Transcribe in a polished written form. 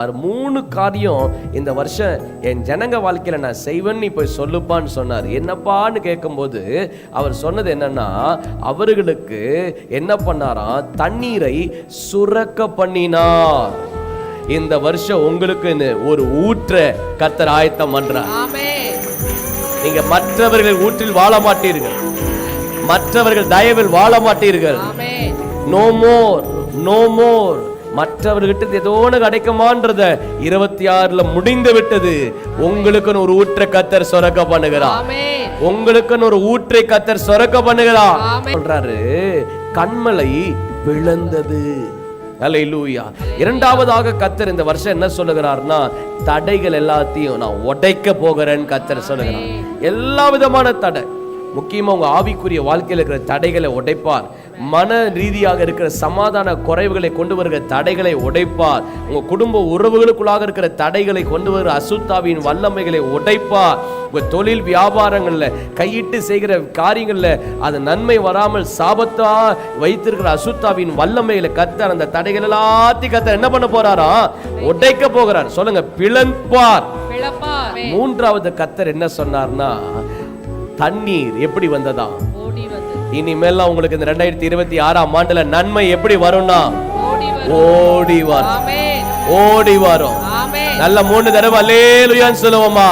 3 காரியம் இந்த வருஷம் என் ஜனங்க வாழ்க்கையில நான் செய்வேன்னு போய் சொல்லுப்பான்னு சொன்னார். என்னப்பான்னு கேட்கும்போது அவர் சொன்னது என்னன்னா, அவர்களுக்கு என்ன பண்ணாராம், தண்ணீரை சுரக்க பண்ணினார். இந்த வருஷம் உங்களுக்கு ஒரு ஊற்ற கர்த்தர் ஆயத்தம் பண்றார். நீங்க மற்றவர்கள் ஊற்றில் வாழ மாட்டீர்கள், மற்றவர்கள் தயவில் வாழ மாட்டீர்கள். No more, no more. மற்றவர்கிட்ட ஏதோ கிடைக்குமான்றத 26ல முடிந்து விட்டது. உங்களுக்குன்னு ஒரு ஊற்றை கர்த்தர் சொரக்க பண்ணுகிறார். உங்களுக்குன்னு ஒரு ஊற்றை கர்த்தர் சொரக்க பண்ணுகிறார் சொல்றாரு. கண்மலை பிளந்தது. அல்லேலூயா. இரண்டாவதாக கர்த்தர் இந்த வருஷம் என்ன சொல்லுகிறார்னா, தடைகள் எல்லாத்தையும் நான் உடைக்க போகிறேன்னு கர்த்தர் சொல்லுகிறார். எல்லா விதமான தடை, முக்கியமா உங்க ஆவிக்குரிய வாழ்க்கையில் இருக்கிற தடைகளை உடைப்பார். மன ரீதியாக இருக்கிற சமாதான குறைவுகளை கொண்டு வருகிற தடைகளை உடைப்பார். உங்க குடும்ப உறவுகளுக்குள்ளாக இருக்கிற தடைகளை கொண்டு வருகிற அசுத்தாவின் வல்லமைகளை உடைப்பார். உங்க தொழில் வியாபாரங்கள்ல கையிட்டு செய்கிற காரியங்கள்ல அது நன்மை வராமல் சாபத்தா வைத்திருக்கிற அசுத்தாவின் வல்லமைகளை கர்த்தர் அந்த தடைகள் எல்லாத்தையும் கர்த்தர் என்ன பண்ண போறாரா, உடைக்க போகிறார். சொல்லுங்க, பிளப்பார். மூன்றாவது கர்த்தர் என்ன சொன்னார்னா, தண்ணீர் எப்படி வந்ததா, இனிமேல் உங்களுக்கு இந்த 2026ஆம் ஆண்டுல நன்மை எப்படி வரும்னா, ஓடி வரும், ஓடி வரும். நல்ல 3 தடவை அல்லேலூயான்னு சொல்லுவோமா?